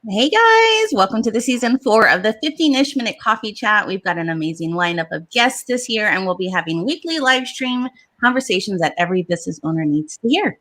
Hey guys, welcome to the season 4 of the 15-ish minute coffee chat. We've got an amazing lineup of guests this year, and we'll be having weekly live stream conversations that every business owner needs to hear.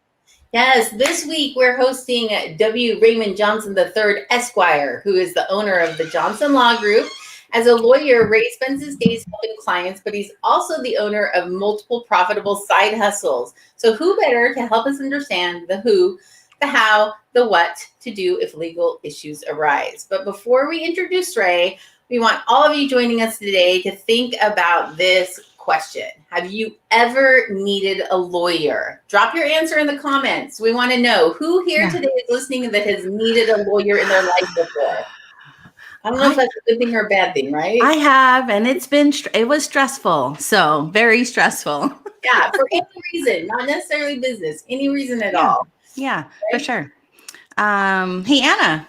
Yes, this week we're hosting W. Raymond Johnson III, Esquire, who is the owner of the Johnson Law Group. As a lawyer, Ray spends his days helping clients, but he's also the owner of multiple profitable side hustles. So who better to help us understand the who, the how, the what to do if legal issues arise. But before we introduce Ray, we want all of you joining us today to think about this question. Have you ever needed a lawyer? Drop your answer in the comments. We want to know who here today is listening that has needed a lawyer in their life before. I don't know if that's a good thing or a bad thing, right? I have, and it was stressful. So very stressful. Yeah, for any reason, not necessarily business, any reason at all. Yeah, for sure. Hey, Anna,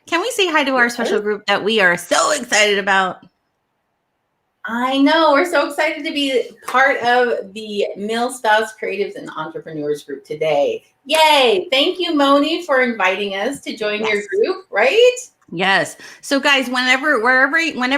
can we say hi to our special group that we are so excited about? I know. We're so excited to be part of the Mill Spouse Creatives and Entrepreneurs group today. Yay. Thank you, Moni, for inviting us to join your group, right? Yes. So guys, whenever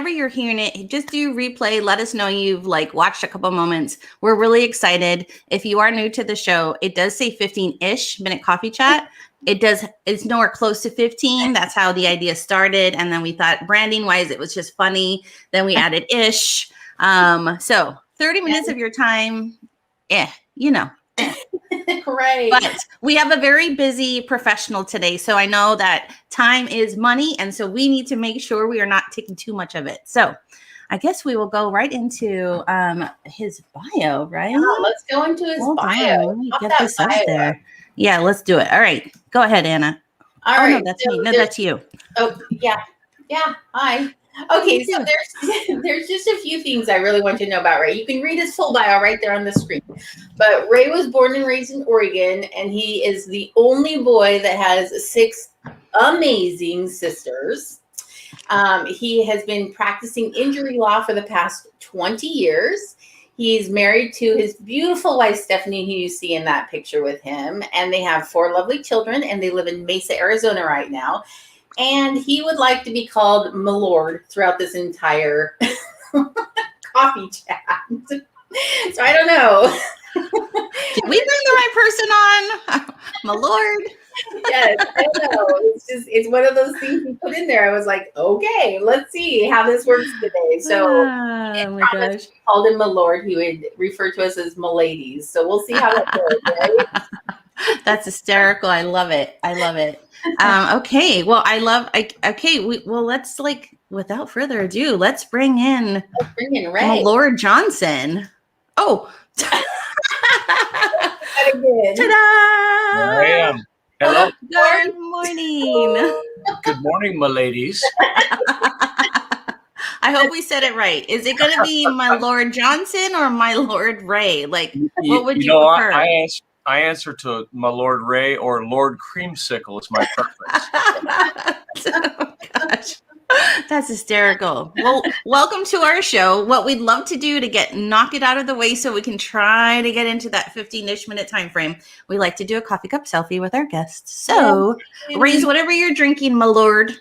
you're hearing it, just do replay. Let us know you've watched a couple moments. We're really excited. If you are new to the show, it does say 15-ish minute coffee chat. It's nowhere close to 15. That's how the idea started. And then we thought branding wise, it was just funny. Then we added ish. So 30 minutes of your time. Right. But we have a very busy professional today. So I know that time is money. And so we need to make sure we are not taking too much of it. So I guess we will go right into his bio, right? Yeah, let's go into his bio. Let me get this up there. Yeah, let's do it. All right. Go ahead, Anna. All right. No, that's me. No, that's you. Oh, yeah. Yeah. Hi. Okay, so there's just a few things I really want you to know about Ray. You can read his full bio right there on the screen. But Ray was born and raised in Oregon, and he is the only boy that has 6 amazing sisters. He has been practicing injury law for the past 20 years. He's married to his beautiful wife, Stephanie, who you see in that picture with him. And they have 4 lovely children, and they live in Mesa, Arizona right now. And he would like to be called Milord throughout this entire coffee chat. So I don't know. Did we bring the right person on? Milord? Yes, I know. It's one of those things you put in there. I was like, okay, let's see how this works today. So my gosh. Called him Milord. He would refer to us as Miladies. So we'll see how that goes, right? That's hysterical. I love it. Okay. Well, let's without further ado, let's bring in Ray. Milord Johnson. Oh. Ta-da! There I am. Hello. Good morning. Good morning, my ladies. I hope we said it right. Is it going to be my Lord Johnson or my Lord Ray? What would you prefer? I answer to my Lord Ray or Lord Creamsicle is my preference. Oh, gosh. That's hysterical. Well, welcome to our show. What we'd love to do to knock it out of the way so we can try to get into that 15-ish minute time frame. We like to do a coffee cup selfie with our guests. So raise whatever you're drinking, my lord.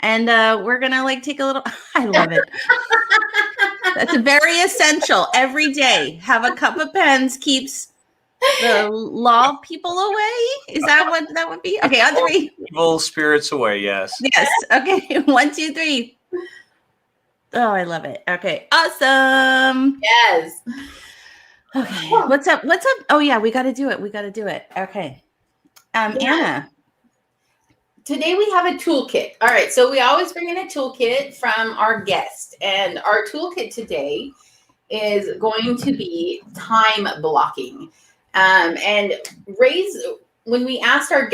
And we're going to take a little, I love it. That's very essential. Every day, have a cup of pens keeps the law people away. Is that what that would be? Okay, on 3. Evil spirits away, yes. Yes. Okay, 1, 2, 3. Oh, I love it. Okay, awesome. Yes. Okay, what's up? Oh yeah, we got to do it. Okay. Anna. Today we have a toolkit. All right, so we always bring in a toolkit from our guest, and our toolkit today is going to be time blocking. And when we asked our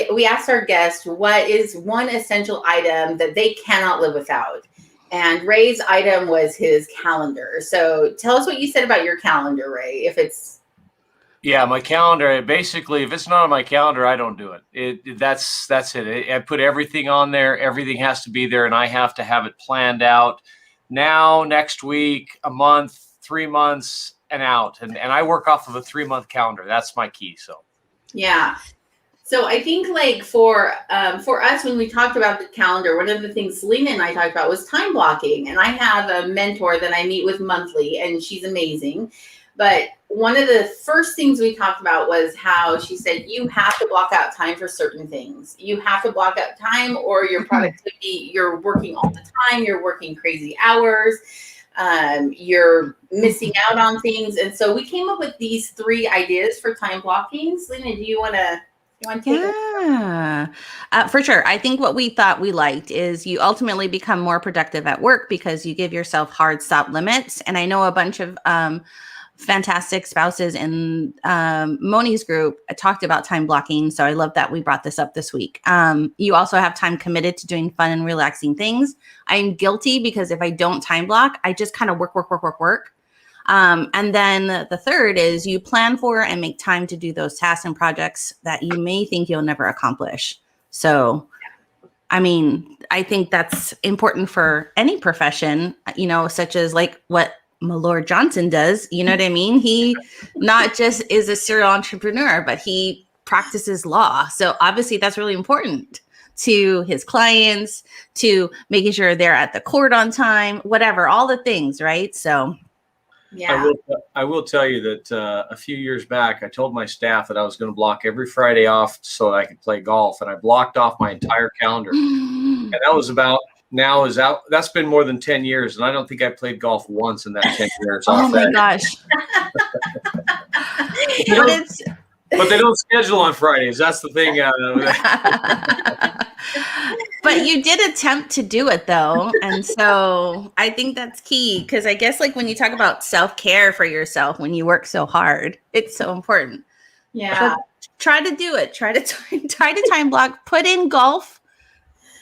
guest what is one essential item that they cannot live without, and Ray's item was his calendar. So tell us what you said about your calendar, Ray. Yeah, my calendar. Basically, if it's not on my calendar, I don't do it. That's it. I put everything on there. Everything has to be there, and I have to have it planned out now, next week, a month, 3 months, and out. And I work off of a 3-month calendar. That's my key. So yeah. So I think like for us, when we talked about the calendar, one of the things Selena and I talked about was time blocking. And I have a mentor that I meet with monthly, and she's amazing. But one of the first things we talked about was how she said, you have to block out time for certain things. You have to block out time, or your productivity, you're working all the time, you're working crazy hours, you're missing out on things. And so we came up with these 3 ideas for time blocking. Selena, do you want to take it? Yeah, for sure. I think what we thought we liked is you ultimately become more productive at work because you give yourself hard stop limits. And I know a bunch of fantastic spouses in Moni's group talked about time blocking. So I love that we brought this up this week. You also have time committed to doing fun and relaxing things. I'm guilty because if I don't time block, I just kind of work. And then the third is you plan for and make time to do those tasks and projects that you may think you'll never accomplish. So, I mean, I think that's important for any profession, you know, such as like what my Lord Johnson does. You know what I mean? He not just is a serial entrepreneur, but he practices law. So obviously that's really important to his clients, to making sure they're at the court on time, whatever, all the things, right? So Yeah. I will tell you that a few years back, I told my staff that I was going to block every Friday off so that I could play golf. And I blocked off my entire calendar. And that was about that's been more than 10 years. And I don't think I played golf once in that 10 years. Oh my gosh. But they don't schedule on Fridays. That's the thing. But you did attempt to do it though. And so I think that's key, because I guess like when you talk about self-care for yourself, when you work so hard, it's so important. Yeah. But try to do it. Try to time block, put in golf,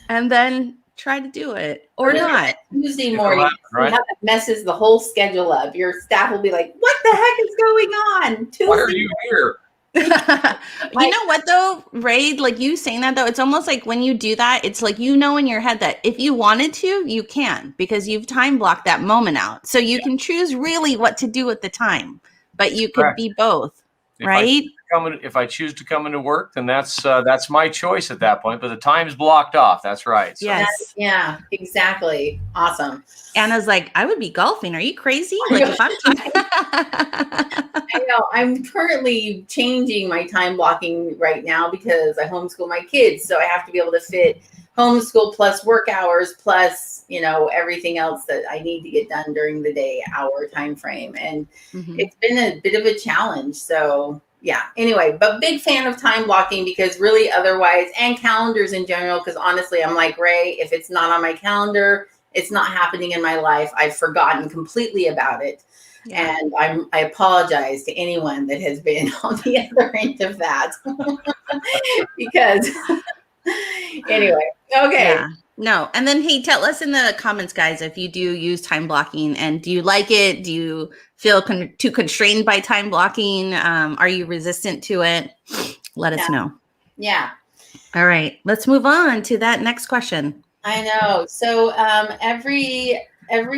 and then try to do it or not. Tuesday morning, right? That messes the whole schedule up. Your staff will be like, what the heck is going on? Tuesday Why are you here? You know what though, Ray, like you saying that though, it's almost like when you do that, it's like, you know, in your head that if you wanted to, you can, because you've time blocked that moment out. So you can choose really what to do at the time, but you could be both, right? If I choose to come into work, then that's my choice at that point, but the time's blocked off. That's right. So. Yes. Yeah, exactly. Awesome. Anna's like, I would be golfing. Are you crazy? Like if I'm I know. I'm currently changing my time blocking right now because I homeschool my kids. So I have to be able to fit homeschool plus work hours plus, you know, everything else that I need to get done during the day, hour time frame. And it's been a bit of a challenge. So yeah, anyway, but big fan of time blocking because really otherwise, and calendars in general, because honestly, I'm like, Ray, if it's not on my calendar, it's not happening in my life. I've forgotten completely about it. Yeah. And I apologize to anyone that has been on the other end of that because anyway, okay. Yeah. No. And then, hey, tell us in the comments, guys, if you do use time blocking, and do you like it? Do you feel too constrained by time blocking? Are you resistant to it? Let us know. Yeah. All right. Let's move on to that next question. I know. So every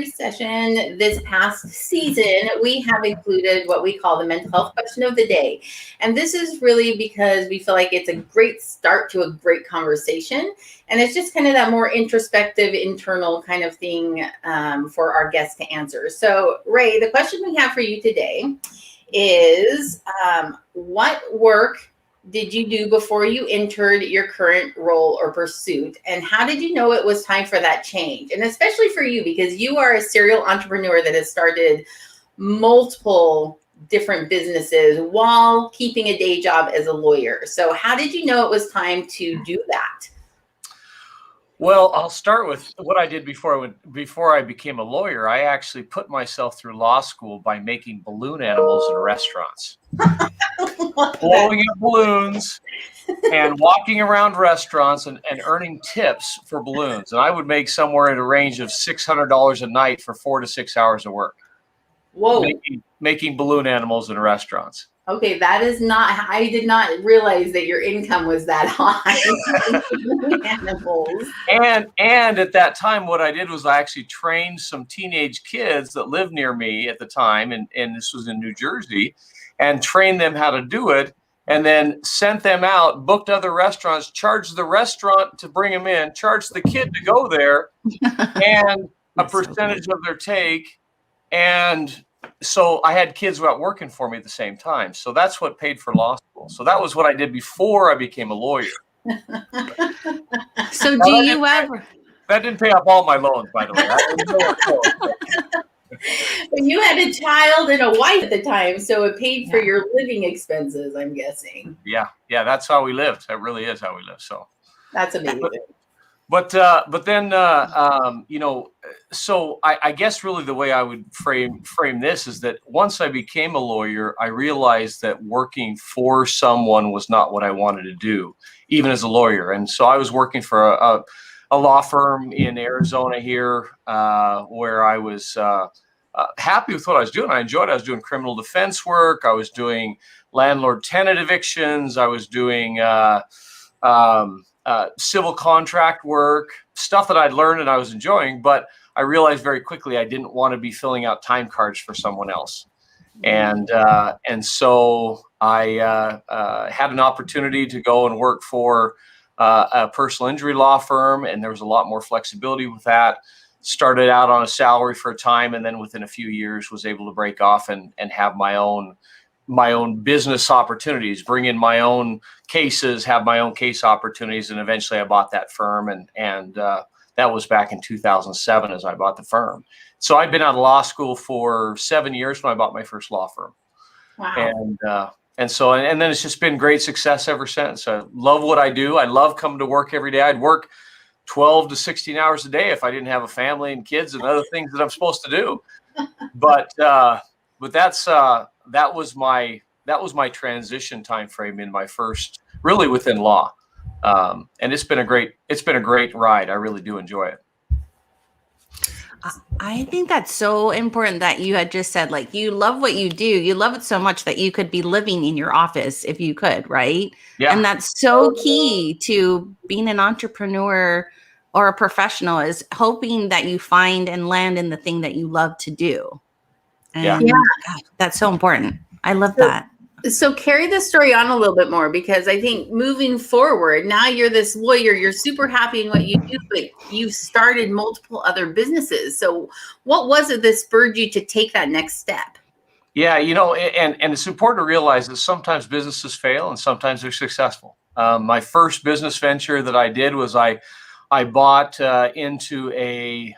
session this past season, we have included what we call the mental health question of the day. And this is really because we feel like it's a great start to a great conversation. And it's just kind of that more introspective, internal kind of thing for our guests to answer. So, Ray, the question we have for you today is what work did you do before you entered your current role or pursuit? And how did you know it was time for that change? And especially for you, because you are a serial entrepreneur that has started multiple different businesses while keeping a day job as a lawyer. So how did you know it was time to do that? Well, I'll start with what I did before I became a lawyer. I actually put myself through law school by making balloon animals in restaurants, blowing up balloons and walking around restaurants and earning tips for balloons. And I would make somewhere in a range of $600 a night for 4 to 6 hours of work. Whoa. Making balloon animals in restaurants. Okay, that is not, I did not realize that your income was that high. Animals. And at that time, what I did was I actually trained some teenage kids that lived near me at the time, and this was in New Jersey, and trained them how to do it. and then sent them out, booked other restaurants, charged the restaurant to bring them in, charged the kid to go there, and a percentage of their take. And so I had kids out working for me at the same time. So that's what paid for law school. So that was what I did before I became a lawyer. So do you ever? That didn't pay off all my loans, by the way. But you had a child and a wife at the time, so it paid for your living expenses, I'm guessing. Yeah, that's how we lived. That really is how we lived. So that's amazing. But then you know, so I guess really the way I would frame this is that once I became a lawyer, I realized that working for someone was not what I wanted to do, even as a lawyer. And so I was working for a law firm in Arizona here, where I was happy with what I was doing. I enjoyed it. I was doing criminal defense work. I was doing landlord-tenant evictions. I was doing civil contract work, stuff that I'd learned and I was enjoying. But I realized very quickly I didn't want to be filling out time cards for someone else. And so I had an opportunity to go and work for a personal injury law firm, and there was a lot more flexibility with that. Started out on a salary for a time, and then within a few years was able to break off and have my own business opportunities, bring in my own cases, have my own case opportunities, and eventually I bought that firm, and that was back in 2007 as I bought the firm. So I've been out of law school for 7 years when I bought my first law firm. Wow. And then it's just been great success ever since. I love what I do. I love coming to work every day. I'd work 12 to 16 hours a day if I didn't have a family and kids and other things that I'm supposed to do. But that's that was my transition time frame in my first, really within law. And it's been a great ride. I really do enjoy it. I think that's so important that you had just said, like, you love what you do. You love it so much that you could be living in your office if you could, right? Yeah. And that's so key to being an entrepreneur or a professional, is hoping that you find and land in the thing that you love to do. And God, that's so important. I love that. So carry the story on a little bit more, because I think moving forward, now you're this lawyer, you're super happy in what you do, but you've started multiple other businesses. So what was it that spurred you to take that next step? Yeah, you know, and it's important to realize that sometimes businesses fail and sometimes they're successful. My first business venture that I did was I bought into a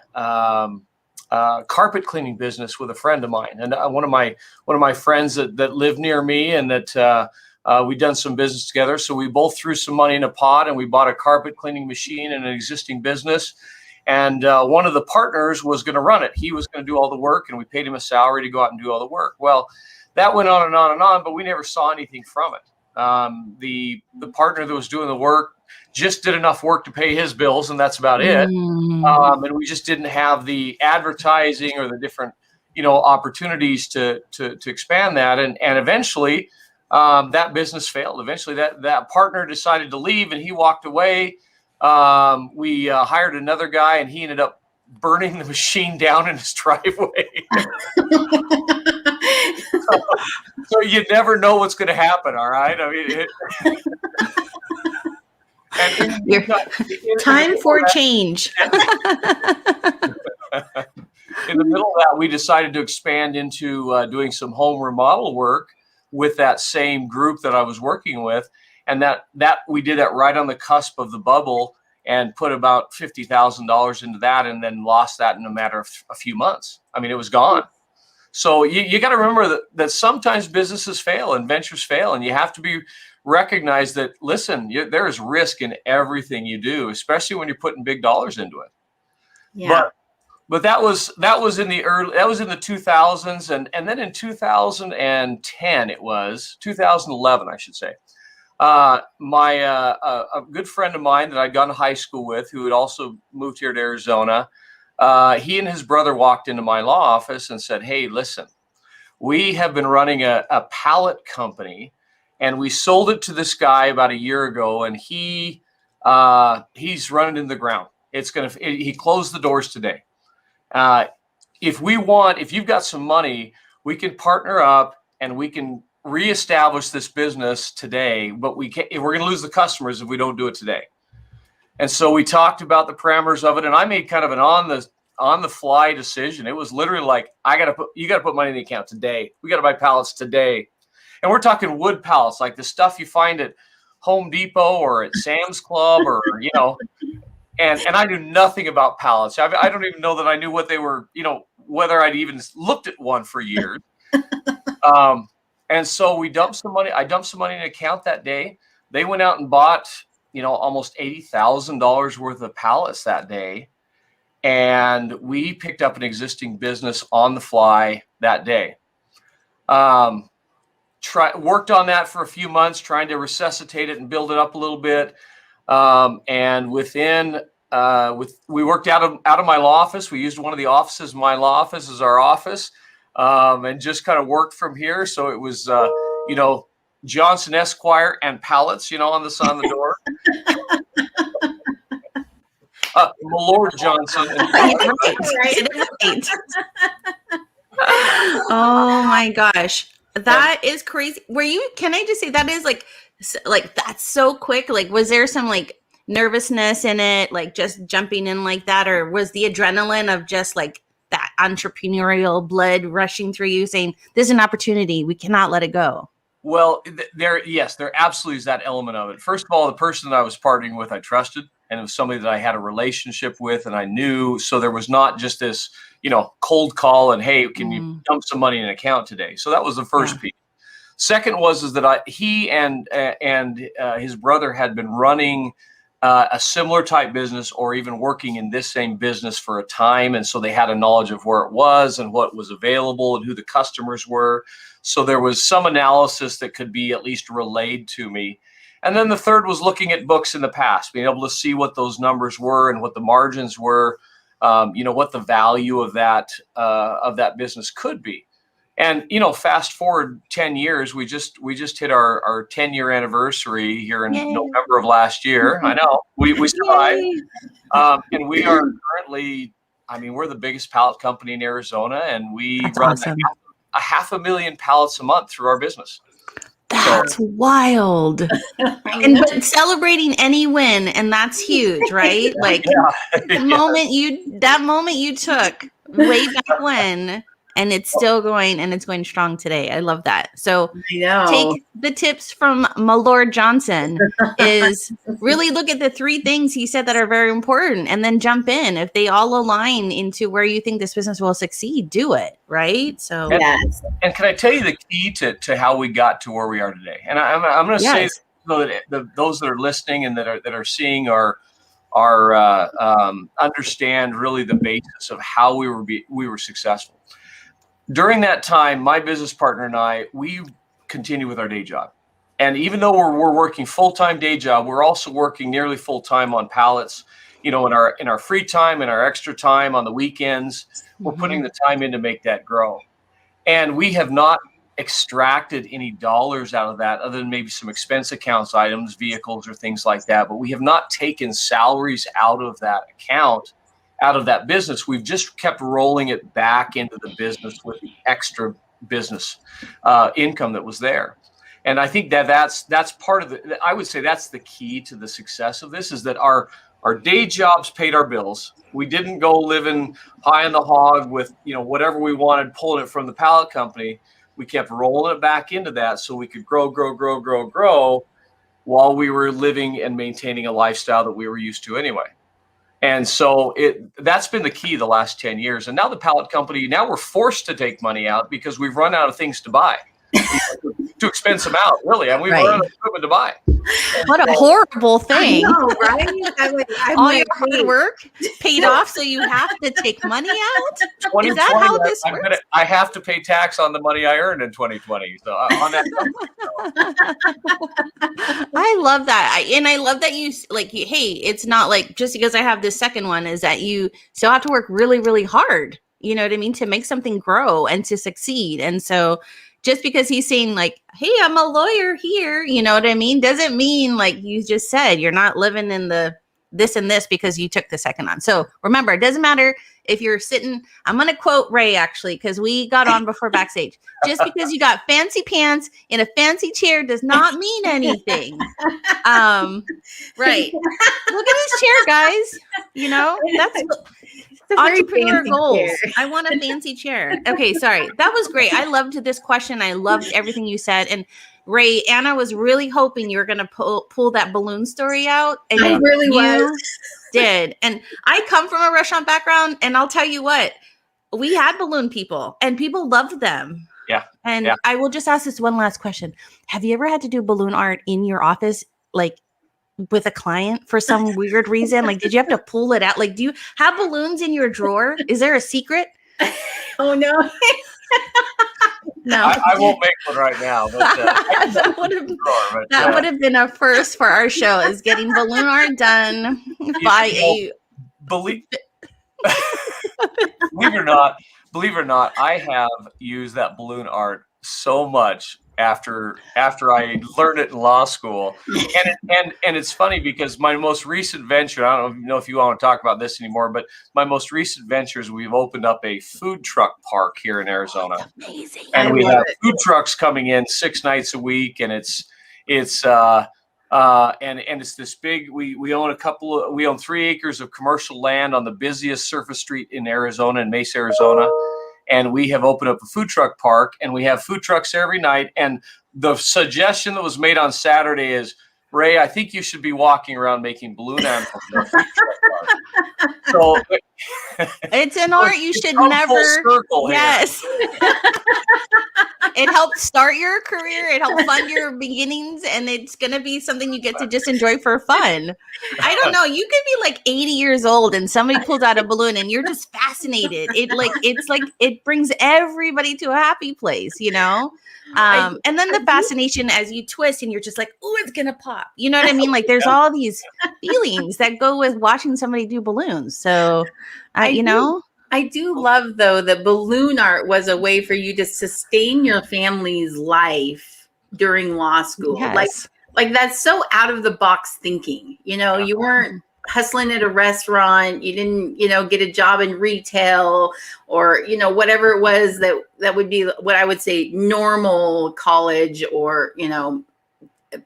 carpet cleaning business with a friend of mine, and one of my friends that lived near me, and that we'd done some business together. So we both threw some money in a pot, and we bought a carpet cleaning machine in an existing business. And one of the partners was going to run it. He was going to do all the work, and we paid him a salary to go out and do all the work. Well, that went on and on and on, but we never saw anything from it. The partner that was doing the work just did enough work to pay his bills, and that's about it. And we just didn't have the advertising or the different, opportunities to expand that. And eventually that business failed. Eventually that partner decided to leave, and he walked away. We hired another guy, and he ended up burning the machine down in his driveway. So you never know what's going to happen. All right. I mean, time for change. In the middle of that, we decided to expand into doing some home remodel work with that same group that I was working with. And that we did that right on the cusp of the bubble, and put about $50,000 into that, and then lost that in a matter of a few months. I mean, it was gone. So you got to remember that sometimes businesses fail and ventures fail, and you have to recognize that, listen, there is risk in everything you do, especially when you're putting big dollars into it. Yeah. But that was in the 2000s, and then in 2010, it was 2011, I should say. A good friend of mine that I'd gone to high school with, who had also moved here to Arizona, he and his brother walked into my law office and said, "Hey, listen, we have been running a pallet company, and we sold it to this guy about a year ago, and he's running into the ground. He closed the doors today. If you've got some money, we can partner up, and we can reestablish this business today, but we're going to lose the customers if we don't do it today. And so we talked about the parameters of it, and I made kind of an on the fly decision. It was literally like, you got to put money in the account today. We got to buy pallets today. And we're talking wood pallets, like the stuff you find at Home Depot or at Sam's Club, or, and I knew nothing about pallets. I don't even know that I knew what they were, whether I'd even looked at one for years. And so we dumped some money. I dumped some money in an account that day. They went out and bought, almost $80,000 worth of pallets that day. And we picked up an existing business on the fly that day. Worked on that for a few months, trying to resuscitate it and build it up a little bit. And we worked out of my law office. We used one of the offices, my law office as our office, and just kind of worked from here. So it was, Johnson Esquire and pallets, on the door. Lord Johnson. Right. Oh my gosh. That is crazy. Can I just say that is like that's so quick. Like, was there some like nervousness in it, like just jumping in like that? Or was the adrenaline of just like that entrepreneurial blood rushing through you saying, this is an opportunity, we cannot let it go? Well, there absolutely is that element of it. First of all, the person that I was partnering with, I trusted, and it was somebody that I had a relationship with and I knew. So there was not just this, cold call and, hey, can you dump some money in an account today? So that was the first piece. Second is that he and his brother had been running a similar type business or even working in this same business for a time. And so they had a knowledge of where it was and what was available and who the customers were. So there was some analysis that could be at least relayed to me. And then the third was looking at books in the past, being able to see what those numbers were and what the margins were, what the value of that business could be. And, fast forward 10 years, we just hit our 10-year anniversary here in November of last year. I know we survived. And we are currently, we're the biggest pallet company in Arizona, and we run awesome. a 500,000 pallets a month through our business. That's wild. But celebrating any win, and that's huge, right? Like that moment you took way back when, and it's still going, and it's going strong today. I love that. So take the tips from my Lord Johnson is really look at the 3 things he said that are very important, and then jump in. If they all align into where you think this business will succeed, do it, right? So and can I tell you the key to how we got to where we are today? And I'm going to say so that those that are listening and that are seeing are understand really the basis of how we were successful. During that time, my business partner and I, we continue with our day job. And even though we're working full-time day job, we're also working nearly full-time on pallets, in our free time and our extra time on the weekends. We're putting the time in to make that grow. And we have not extracted any dollars out of that other than maybe some expense accounts items, vehicles or things like that. But we have not taken salaries out of that account, out of that business. We've just kept rolling it back into the business with the extra business income that was there. And I think that's part of I would say that's the key to the success of this, is that our day jobs paid our bills. We didn't go living high on the hog with, whatever we wanted, pulling it from the pallet company. We kept rolling it back into that so we could grow while we were living and maintaining a lifestyle that we were used to anyway. And so that's been the key the last 10 years. And now the pallet company, now we're forced to take money out because we've run out of things to buy. Too expensive out, really. And we've run out of equipment to buy. What a horrible thing. I know, right? All your hard work paid off, so you have to take money out? Is that how this works? I have to pay tax on the money I earned in 2020. So on that. I love that. And I love that hey, it's not like just because I have this second one is that you still have to work really, really hard, you know what I mean, to make something grow and to succeed. And so just because he's saying like, hey, I'm a lawyer here, you know what I mean, doesn't mean, like you just said, you're not living in the this and this because you took the second on. So remember, it doesn't matter if you're sitting, I'm going to quote Ray actually, because we got on before backstage. Just because you got fancy pants in a fancy chair does not mean anything. Right. Look at this chair, guys. You know, that's entrepreneur goals. Chair. I want a fancy chair. Okay, sorry. That was great. I loved this question. I loved everything you said. And Ray, Anna was really hoping you were going to pull that balloon story out. And I really was. Did. And I come from a restaurant background, and I'll tell you what, we had balloon people and people loved them. Yeah. And I will just ask this one last question. Have you ever had to do balloon art in your office, like with a client for some weird reason? Like, did you have to pull it out? Like, do you have balloons in your drawer? Is there a secret? Oh, no. No, I won't make one right now. But, that would have been a first for our show, is getting balloon art done by believe it or not, I have used that balloon art so much after I learned it in law school, and it's funny because my most recent venture, I don't know if you want to talk about this anymore, but my most recent ventures, we've opened up a food truck park here in Arizona. That's amazing. And we have food trucks coming in 6 nights a week, and it's it's this big. We own 3 acres of commercial land on the busiest surface street in Arizona, in Mesa, Arizona. And we have opened up a food truck park, and we have food trucks every night. And the suggestion that was made on Saturday is, Ray, I think you should be walking around making balloon animals in a food truck park. So it's an art you should never. Yes. It helped start your career. It helped fund your beginnings, and it's going to be something you get to just enjoy for fun. I don't know. You could be like 80 years old and somebody pulls out a balloon and you're just fascinated. It brings everybody to a happy place, you know? And then the fascination as you twist and you're just like, oh, it's going to pop. You know what I mean? Like there's all these feelings that go with watching somebody do balloons. So, I do love, though, that balloon art was a way for you to sustain your family's life during law school. Yes. Like that's so out of the box thinking. You know, you weren't hustling at a restaurant. You didn't, get a job in retail or, whatever it was that would be what I would say normal college or,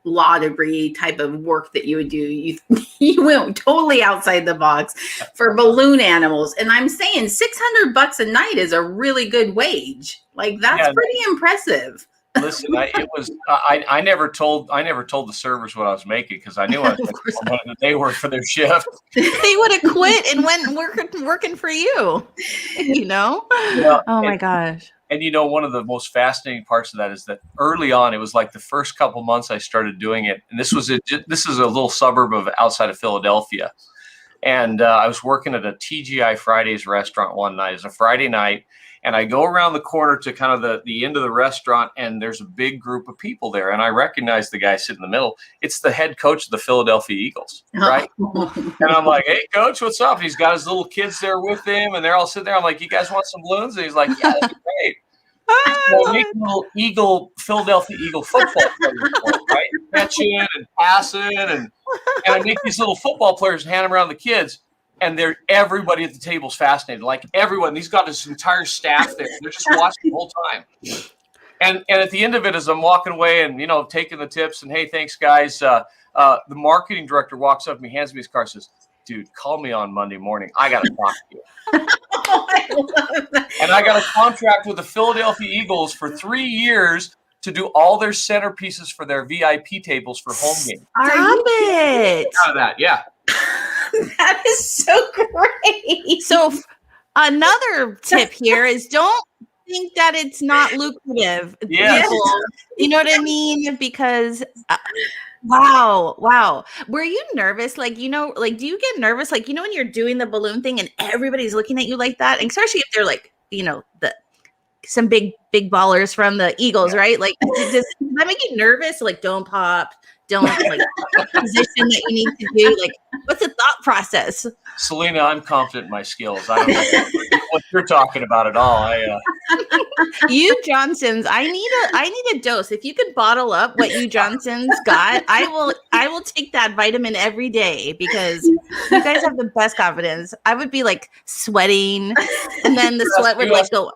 law degree type of work that you would do. You went totally outside the box for balloon animals. And I'm saying $600 a night is a really good wage. Like that's pretty impressive. Listen, I never told the servers what I was making because I knew what they were for their shift. They would have quit and went working for you. Oh my gosh. And one of the most fascinating parts of that is that early on, it was like the first couple months I started doing it, and this is a little suburb outside of Philadelphia, and I was working at a TGI Fridays restaurant one night. It was a Friday night, and I go around the corner to kind of the end of the restaurant, and there's a big group of people there, and I recognize the guy sitting in the middle. It's the head coach of the Philadelphia Eagles, right? And I'm like, "Hey, coach, what's up?" And he's got his little kids there with him, and they're all sitting there. I'm like, "You guys want some balloons?" And he's like, "Yeah, that'd be great." So make a little Philadelphia Eagle football players, right? Catching and passing, and I make these little football players and hand them around the kids. And everybody at the table is fascinated. Like everyone, he's got his entire staff there. They're just watching the whole time. And at the end of it, as I'm walking away and taking the tips and hey, thanks guys. The marketing director walks up to me, hands me his card, says, "Dude, call me on Monday morning. I got to talk to you." I love that. And I got a contract with the Philadelphia Eagles for 3 years to do all their centerpieces for their VIP tables for home games. Stop it! Out of that, yeah. That is so great. So another tip here is don't think that it's not lucrative. Yes. You know what I mean? Because wow. Were you nervous? Do you get nervous? When you're doing the balloon thing and everybody's looking at you like that, and especially if they're like, some big ballers from the Eagles, right? Like, does that make you nervous? Like, don't pop, don't like position that you need to do? Like, what's the thought process? Selena, I'm confident in my skills. I don't know what you're talking about at all. You Johnsons, I need a dose. If you could bottle up what you Johnsons got, I will take that vitamin every day, because you guys have the best confidence. I would be like sweating, and then the sweat would like go.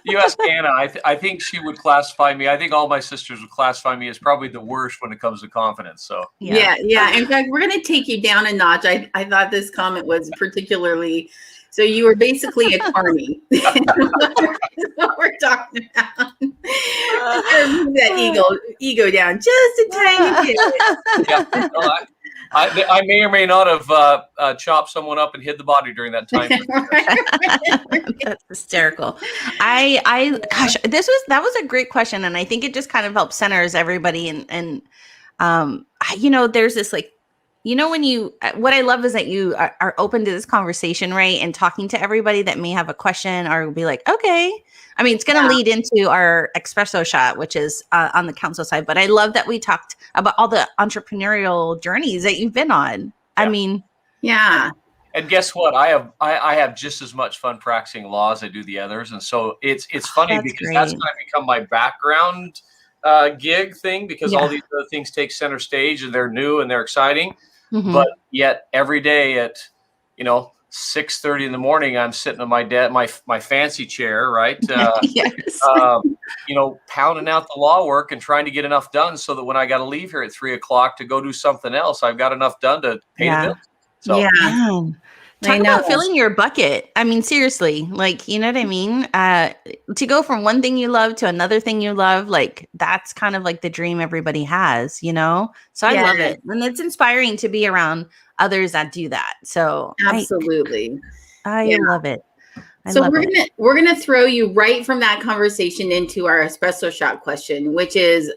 You ask Anna. I think she would classify me. I think all my sisters would classify me as probably the worst when it comes to confidence. So yeah. In fact, we're going to take you down a notch. I thought this comment was particularly. So you were basically a carny. That's what we're talking about. Move that ego down just a tiny bit. Yeah. Well, I may or may not have chopped someone up and hid the body during that time. That's hysterical. Gosh, that was a great question, and I think it just kind of helps centers everybody. And there's this like, what I love is that you are open to this conversation, right? And talking to everybody that may have a question or be like, okay. I mean, it's going to lead into our espresso shot, which is on the counsel side. But I love that we talked about all the entrepreneurial journeys that you've been on. Yeah. I mean, yeah. And guess what? I have just as much fun practicing law as I do the others. And so it's funny because that's kind of become my background gig thing, because all these other things take center stage and they're new and they're exciting. Mm-hmm. But yet every day at 6:30 in the morning, I'm sitting on my fancy chair, right? Yes. Pounding out the law work and trying to get enough done so that when I got to leave here at 3:00 to go do something else, I've got enough done to pay the bills. So, Talk about filling your bucket. I mean, seriously, like, you know what I mean? To go from one thing you love to another thing you love, like, that's kind of like the dream everybody has, So I love it. And it's inspiring to be around others that do that. So absolutely. I love it. We're gonna throw you right from that conversation into our espresso shot question, which is,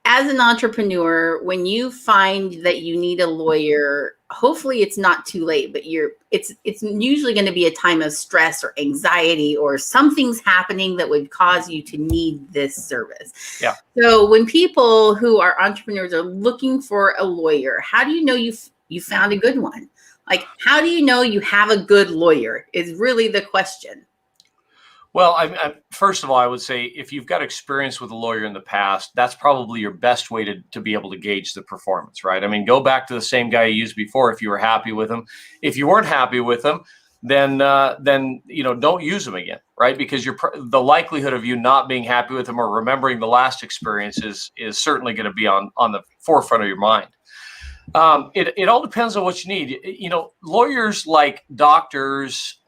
as an entrepreneur, when you find that you need a lawyer, hopefully it's not too late, but it's usually going to be a time of stress or anxiety, or something's happening that would cause you to need this service. Yeah. So when people who are entrepreneurs are looking for a lawyer, how do you know you found a good one? Like, how do you know you have a good lawyer is really the question. Well, first of all, I would say if you've got experience with a lawyer in the past, that's probably your best way to be able to gauge the performance, right? I mean, go back to the same guy you used before if you were happy with him. If you weren't happy with him, then don't use him again, right? Because the likelihood of you not being happy with him or remembering the last experience is certainly going to be on the forefront of your mind. It all depends on what you need. Lawyers, like doctors,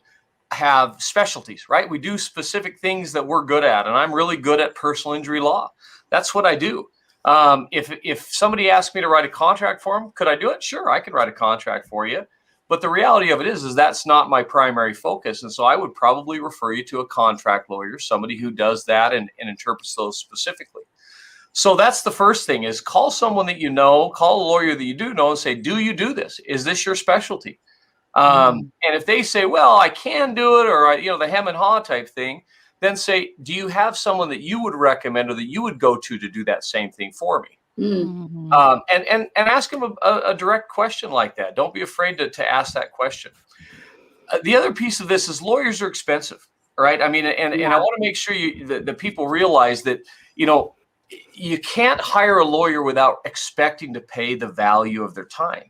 have specialties, right? We do specific things that we're good at, and I'm really good at personal injury law. That's what I do. If somebody asked me to write a contract for them, could I do it? Sure, I could write a contract for you. But the reality of it is that's not my primary focus. And so I would probably refer you to a contract lawyer, somebody who does that and interprets those specifically. So that's the first thing, is call someone that you know, call a lawyer that you do know and say, do you do this? Is this your specialty? And if they say, well, I can do it, or, the hem and haw type thing, then say, do you have someone that you would recommend or that you would go to do that same thing for me? Mm-hmm. And ask them a direct question like that. Don't be afraid to ask that question. The other piece of this is lawyers are expensive, right? I mean, and I want to make sure the people realize that, you can't hire a lawyer without expecting to pay the value of their time.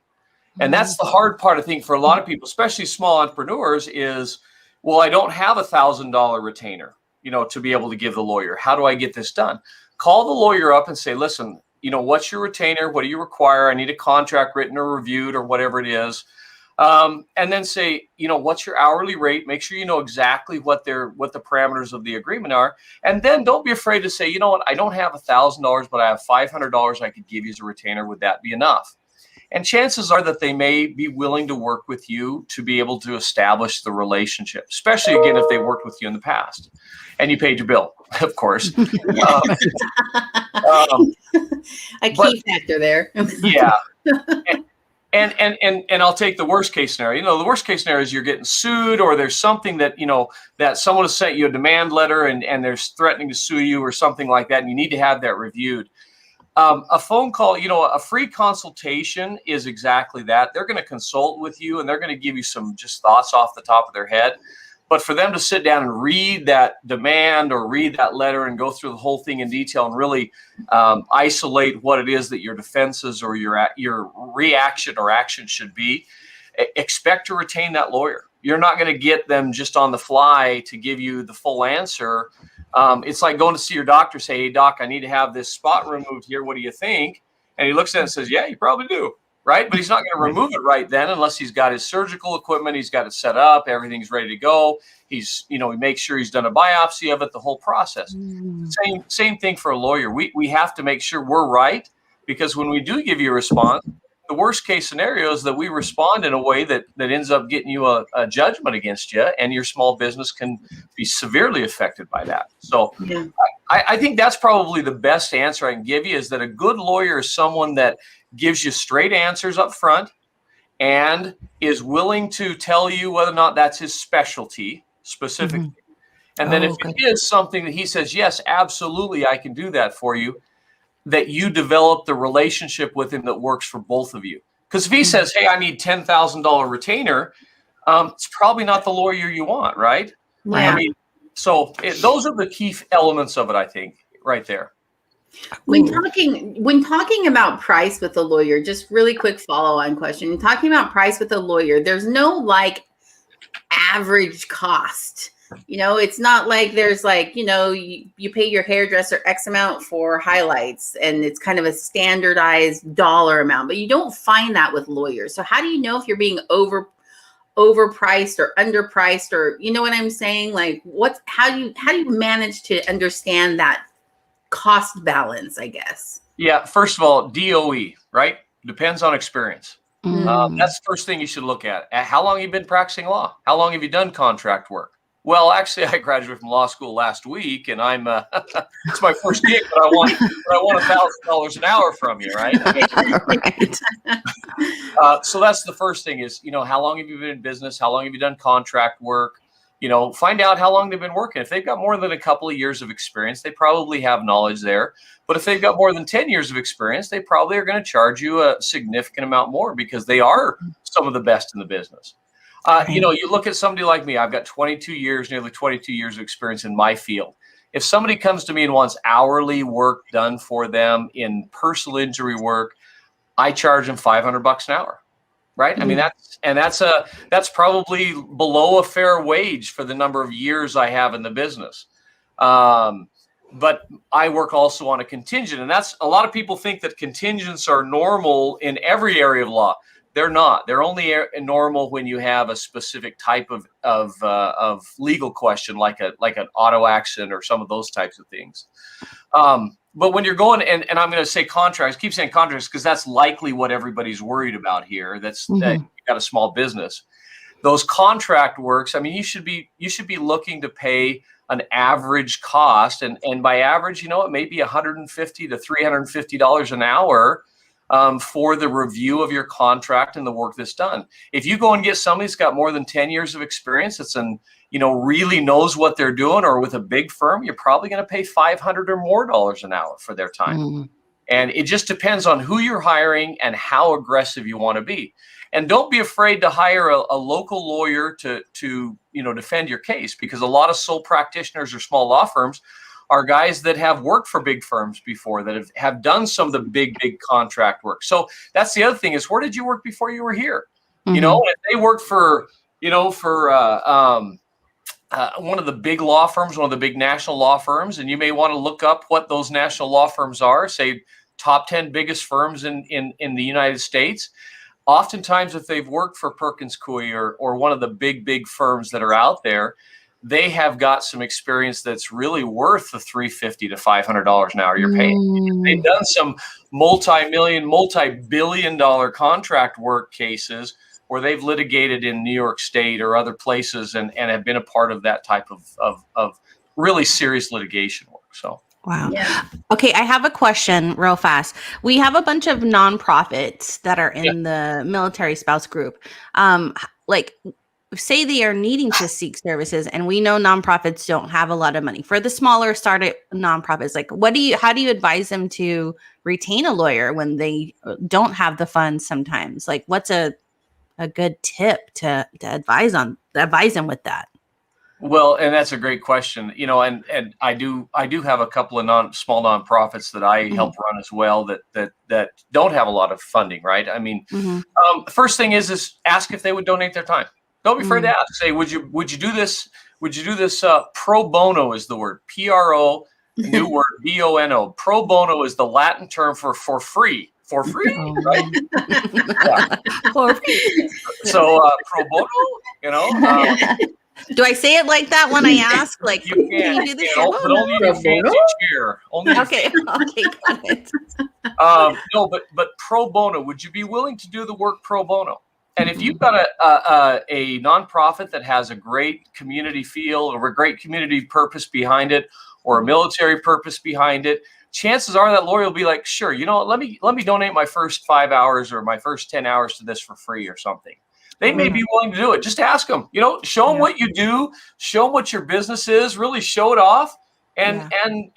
And that's the hard part, I think, for a lot of people, especially small entrepreneurs, is, well, I don't have $1,000 retainer, to be able to give the lawyer. How do I get this done? Call the lawyer up and say, listen, what's your retainer? What do you require? I need a contract written or reviewed or whatever it is. And then say, what's your hourly rate? Make sure you know exactly what the parameters of the agreement are. And then don't be afraid to say, you know what, I don't have $1,000, but I have $500 I could give you as a retainer. Would that be enough? And chances are that they may be willing to work with you to be able to establish the relationship, especially, again, if they worked with you in the past and you paid your bill, of course. A key factor there. Yeah. And I'll take the worst case scenario. The worst case scenario is you're getting sued, or there's something that, that someone has sent you a demand letter and they're threatening to sue you or something like that, and you need to have that reviewed. A phone call, a free consultation is exactly that. They're going to consult with you and they're going to give you some just thoughts off the top of their head. But for them to sit down and read that demand or read that letter and go through the whole thing in detail and really isolate what it is that your defenses or your reaction or action should be, expect to retain that lawyer. You're not going to get them just on the fly to give you the full answer. It's like going to see your doctor, say, hey, doc, I need to have this spot removed here. What do you think? And he looks at it and says, yeah, you probably do. Right. But he's not going to remove it right then unless he's got his surgical equipment. He's got it set up. Everything's ready to go. He makes sure he's done a biopsy of it, the whole process. Same thing for a lawyer. We have to make sure we're right, because when we do give you a response, the worst case scenario is that we respond in a way that ends up getting you a judgment against you, and your small business can be severely affected by that. So I think that's probably the best answer I can give you, is that a good lawyer is someone that gives you straight answers up front and is willing to tell you whether or not that's his specialty specifically. And then if it is something that he says, yes, absolutely, I can do that for you, that you develop the relationship with him that works for both of you. Because if he says, hey, I need $10,000 retainer, it's probably not the lawyer you want, right? I mean, so those are the key elements of it, I think, right there. When talking about price with a lawyer, just really quick follow-on question. Talking about price with a lawyer, there's no like average cost. It's not like there's like, you pay your hairdresser X amount for highlights and it's kind of a standardized dollar amount, but you don't find that with lawyers. So how do you know if you're being overpriced or underpriced, or you know what I'm saying? Like how do you manage to understand that cost balance, I guess? Yeah. First of all, DOE, right? Depends on experience. That's the first thing you should look at. How long have you been practicing law? How long have you done contract work? Well, actually, I graduated from law school last week, and I'm it's my first gig, but I want $1,000 an hour from you, right? So that's the first thing is, how long have you been in business? How long have you done contract work? Find out how long they've been working. If they've got more than a couple of years of experience, they probably have knowledge there. But if they've got more than 10 years of experience, they probably are going to charge you a significant amount more, because they are some of the best in the business. You look at somebody like me, I've got nearly 22 years of experience in my field. If somebody comes to me and wants hourly work done for them in personal injury work, I charge them $500 an hour. Right. I mean, that's probably below a fair wage for the number of years I have in the business. But I work also on a contingent, and that's a lot of people think that contingents are normal in every area of law. They're not. They're only normal when you have a specific type of legal question, like an auto accident or some of those types of things. But when you're going, and I'm going to say contracts, keep saying contracts because that's likely what everybody's worried about here. That you've got a small business. Those contract works, I mean, you should be looking to pay an average cost, and by average, it may be $150 to $350 an hour. For the review of your contract and the work that's done. If you go and get somebody that's got more than 10 years of experience, that's really knows what they're doing, or with a big firm, you're probably going to pay $500 or more an hour for their time. And it just depends on who you're hiring and how aggressive you want to be. And don't be afraid to hire a local lawyer to defend your case, because a lot of sole practitioners or small law firms are guys that have worked for big firms before, that have done some of the big contract work. So that's the other thing is, where did you work before you were here? If they worked for one of the big law firms, one of the big national law firms, and you may want to look up what those national law firms are, say top 10 biggest firms in the United States. Oftentimes, if they've worked for Perkins Coie or one of the big firms that are out there, they have got some experience that's really worth the $350 to $500 an hour you're paying. They've done some multi-billion-dollar contract work cases where they've litigated in New York State or other places and have been a part of that type of really serious litigation work. So. Wow. Yeah. Okay, I have a question real fast. We have a bunch of nonprofits that are in the military spouse group. say they are needing to seek services, and we know nonprofits don't have a lot of money. For the smaller startup nonprofits, like how do you advise them to retain a lawyer when they don't have the funds sometimes? Like, what's a good tip to advise them with that? Well, and that's a great question, and I do have a couple of small nonprofits that I help run as well that don't have a lot of funding, right? I mean, first thing is ask if they would donate their time. Don't be afraid to ask. Say, would you do this? Would you do this? Pro bono is the word. PRO, new word, BONO. Pro bono is the Latin term for free. For free, right? Yeah. For free. So pro bono, Do I say it like that when I ask? Like, can you do this? But only in a fancy chair. Okay, got it. No, but pro bono. Would you be willing to do the work pro bono? And if you've got a nonprofit that has a great community feel or a great community purpose behind it, or a military purpose behind it, chances are that lawyer will be like, sure, let me donate my first 5 hours or my first 10 hours to this for free or something. They may be willing to do it. Just ask them, show them what you do, show them what your business is, really show it off, and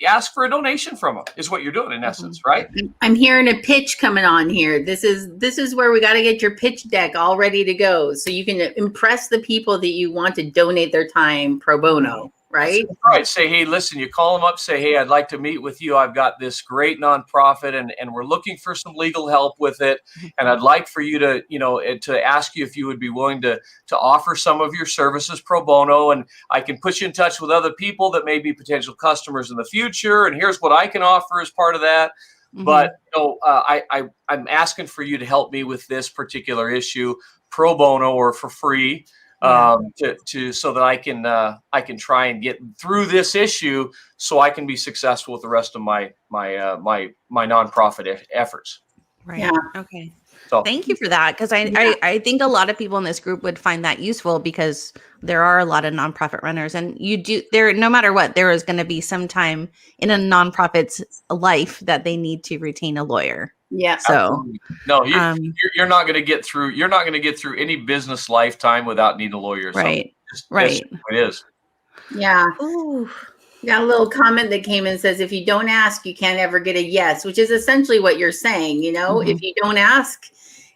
ask for a donation from them is what you're doing in essence, right? I'm hearing a pitch coming on here. This is where we got to get your pitch deck all ready to go so you can impress the people that you want to donate their time pro bono. Right. Right. Say, hey, listen, you call them up, say, hey, I'd like to meet with you. I've got this great nonprofit and we're looking for some legal help with it. And I'd like for you to, to ask you if you would be willing to offer some of your services pro bono. And I can put you in touch with other people that may be potential customers in the future. And here's what I can offer as part of that. But, I'm asking for you to help me with this particular issue pro bono or for free. So that I can try and get through this issue so I can be successful with the rest of my nonprofit efforts. Right. Yeah. Okay. So thank you for that. Because I think a lot of people in this group would find that useful because there are a lot of nonprofit runners, and no matter what, there is going to be some time in a nonprofit's life that they need to retain a lawyer. Yeah. So no, you're not going to get through. You're not going to get through any business lifetime without needing a lawyer. Right. Right. It is. Yeah. Ooh. Got a little comment that came in, says, if you don't ask, you can't ever get a yes, which is essentially what you're saying. If you don't ask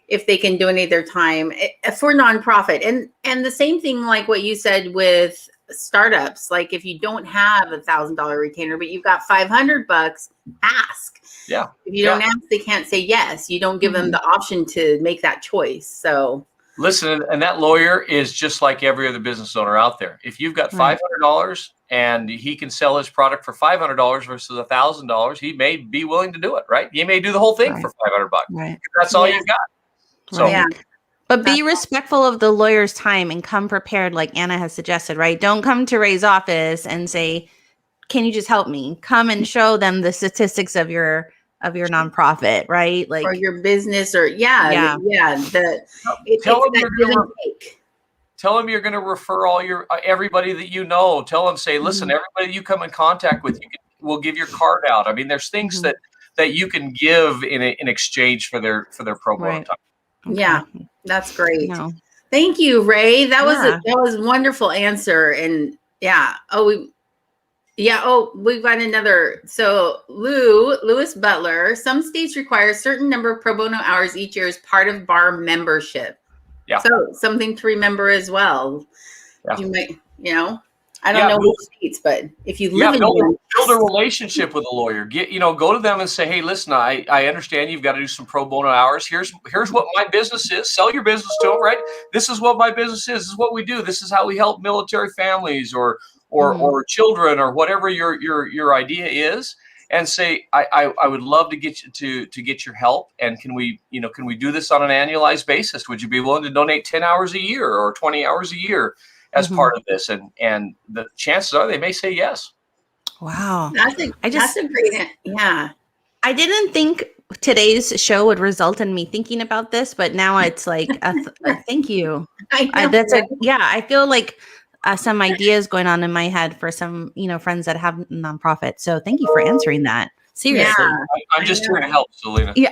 if they can donate their time for nonprofit, and the same thing like what you said with startups. Like if you don't have $1,000 retainer, but you've got $500, ask. Yeah. If you don't ask, they can't say yes. You don't give them the option to make that choice. So listen, and that lawyer is just like every other business owner out there. If you've got $500 and he can sell his product for $500 versus $1,000, he may be willing to do it, right? He may do the whole thing for $500. Right. That's all you've got. So But be respectful of the lawyer's time and come prepared, like Anna has suggested, right? Don't come to Ray's office and say, can you just help me? Come and show them the statistics of your nonprofit, right? Like, or your business, or tell them you're going to refer everybody that you know. Tell them, say, listen, everybody you come in contact with, we'll give your card out. I mean, there's things that you can give in exchange for their pro bono time. Okay. Yeah, that's great. No. Thank you, Ray. That was a wonderful answer. And we've got another. So Lewis Butler, some states require a certain number of pro bono hours each year as part of bar membership. Yeah. So something to remember as well. Yeah. You might, I don't know which states, but if you live build a relationship with a lawyer. Go to them and say, hey, listen, I understand you've got to do some pro bono hours. Here's what my business is. Sell your business to them, right? This is what my business is. This is what we do. This is how we help military families or children or whatever your idea is. And say, I would love to get you to get your help. And can we do this on an annualized basis? Would you be willing to donate 10 hours a year or 20 hours a year as part of this? And the chances are they may say yes. Wow. That's a great, yeah. I didn't think today's show would result in me thinking about this, but now it's like, thank you. I feel like some ideas going on in my head for some, friends that have nonprofits. So thank you for answering that. Seriously. Yeah. I'm just here to help, Selena. Yeah.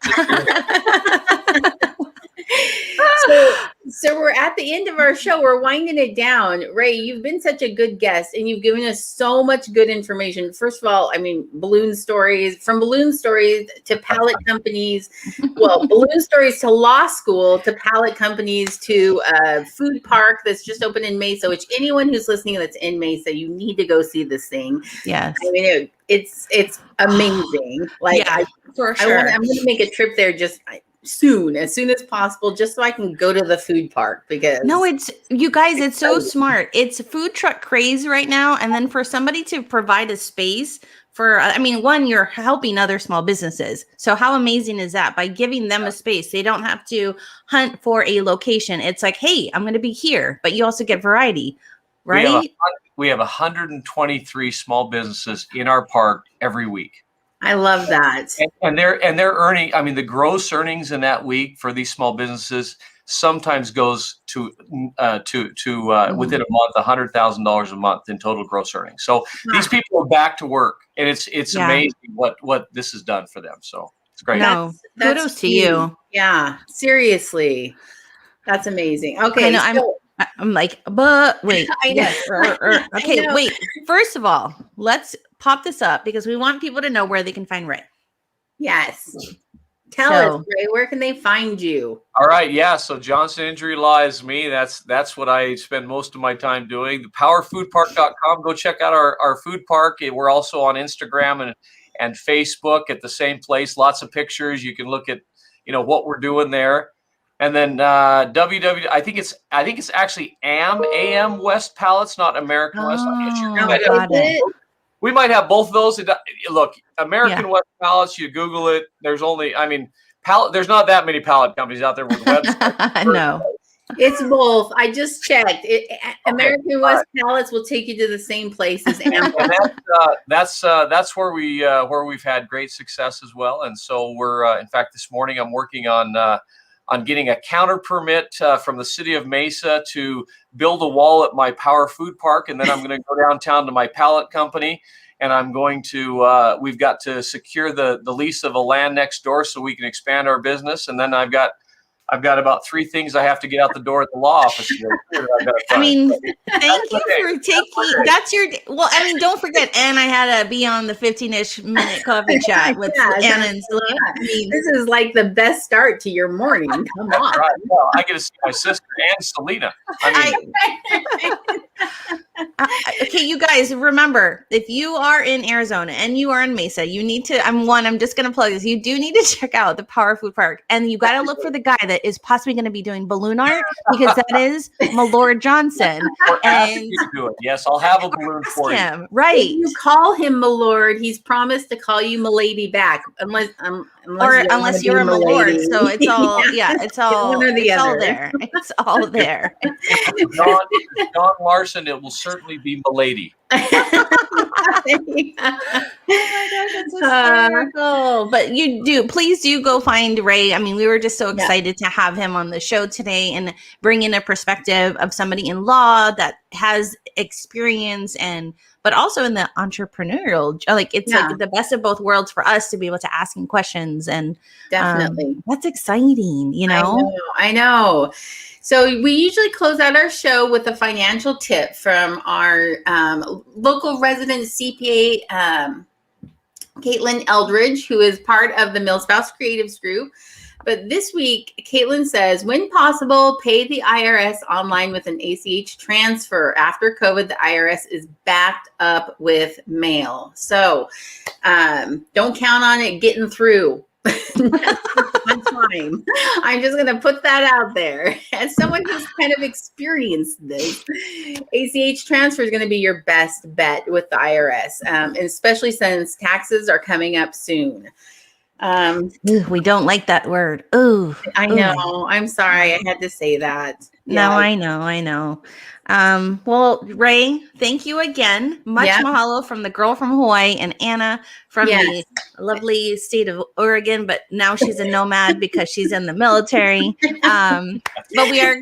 So we're at the end of our show. We're winding it down. Ray, you've been such a good guest and you've given us so much good information. First of all, I mean, balloon stories to pallet companies. Well, balloon stories to law school, to pallet companies, to a food park that's just opened in Mesa, which anyone who's listening that's in Mesa, you need to go see this thing. Yes. I mean, it's amazing. Like, yeah, for sure. I'm going to make a trip there just soon, as soon as possible, just so I can go to the food park, because it's you guys, it's so smart. It's food truck craze right now. And then for somebody to provide a space for, I mean, one, you're helping other small businesses. So how amazing is that? By giving them a space, they don't have to hunt for a location. It's like, hey, I'm going to be here, but you also get variety, right? We have 123 small businesses in our park every week. I love that. And they're earning, I mean, the gross earnings in that week for these small businesses sometimes goes to within a month, $100,000 a month in total gross earnings. So these people are back to work, and it's amazing what this has done for them. So it's great. No, kudos to you. Yeah, seriously. That's amazing. Okay. I know, I'm like, but wait. I know. Okay, wait. First of all, let's pop this up because we want people to know where they can find Ray. Yes. Tell us, Ray, where can they find you? All right. Yeah. So Johnson Injury Law is me. That's what I spend most of my time doing. The powerfoodpark.com. Go check out our food park. We're also on Instagram and Facebook at the same place. Lots of pictures. You can look at, what we're doing there. And then I think it's actually AM West Pallets, not American West. We might have both of those. Look, American West Pallets, you Google it. There's there's not that many pallet companies out there with websites. No. It's both. I just checked. American West Pallets will take you to the same place as AM. That's where we've had great success as well. And so we're in fact this morning I'm working on getting a counter permit from the city of Mesa to build a wall at my Power Food Park. And then I'm going to go downtown to my pallet company, and I'm going to, we've got to secure the lease of a land next door so we can expand our business. And then I've got about 3 things I have to get out the door at the law office. I mean, thank you for taking, that's your, well, I mean, don't forget, and I had to be on the 15-ish minute coffee chat with Anna and Selena. I mean, this is like the best start to your morning. Come on. Right. Well, I get to see my sister and Selena. Okay, you guys, remember, if you are in Arizona and you are in Mesa, you need to, I'm just going to plug this. You do need to check out the Power Food Park, and you got to look for the guy that is possibly going to be doing balloon art, because that is my Lord Johnson. And yes, I'll have a balloon for him, you. right? If you call him my Lord, he's promised to call you my lady back, unless you're a my Lord. So it's all it's all one or the it's other. all there. It's all there. John Larson, it will certainly be my lady. Oh my gosh, that's hysterical. But please do go find Ray. I mean, we were just so excited to have him on the show today and bring in a perspective of somebody in law that has experience but also in the entrepreneurial, like it's like the best of both worlds for us to be able to ask him questions, and definitely that's exciting, I know. So we usually close out our show with a financial tip from our local resident CPA, Caitlin Eldridge, who is part of the Millspouse Creatives Group. But this week, Caitlin says, when possible, pay the IRS online with an ACH transfer. After COVID, the IRS is backed up with mail. So don't count on it getting through. One time. I'm just going to put that out there. As someone who's kind of experienced this, ACH transfer is going to be your best bet with the IRS, especially since taxes are coming up soon. We don't like that word. Ooh, I know. I'm sorry. I had to say that. No, I know. Well, Ray, thank you again. Much mahalo from the girl from Hawaii and Anna from the lovely state of Oregon, but now she's a nomad because she's in the military. But we're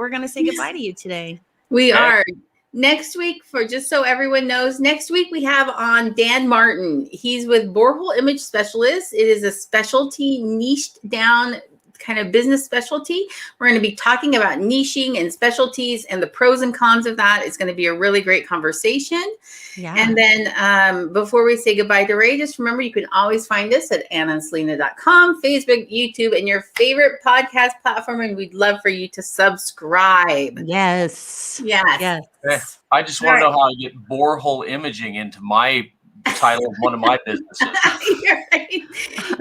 gonna say goodbye to you today. We are. Next week, just so everyone knows, next week we have on Dan Martin. He's with Borehole Image Specialists. It is a specialty niched down kind of business specialty. We're going to be talking about niching and specialties and the pros and cons of that. It's going to be a really great conversation. Yeah. And then before we say goodbye to Ray, just remember you can always find us at AnnaandSelena.com, Facebook, YouTube, and your favorite podcast platform. And we'd love for you to subscribe. Yes. Yes. Yes. I just want to know how I get borehole imaging into my title of one of my businesses. You're right.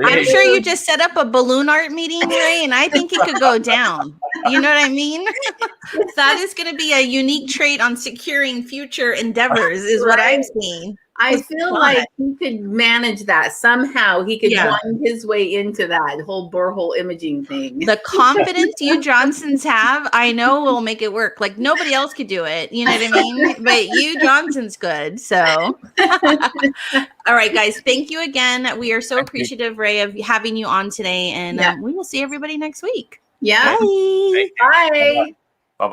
I'm sure you just set up a balloon art meeting, Ray, and I think it could go down. You know what I mean? That is going to be a unique trait on securing future endeavors, is what I'm seeing. I feel like he could manage that somehow. He could wind his way into that whole borehole imaging thing. The confidence you Johnsons have, I know will make it work. Like nobody else could do it. You know what I mean? But you Johnson's good. So, all right, guys. Thank you again. We are so appreciative, Ray, of having you on today, and we will see everybody next week. Yeah. Bye. Bye.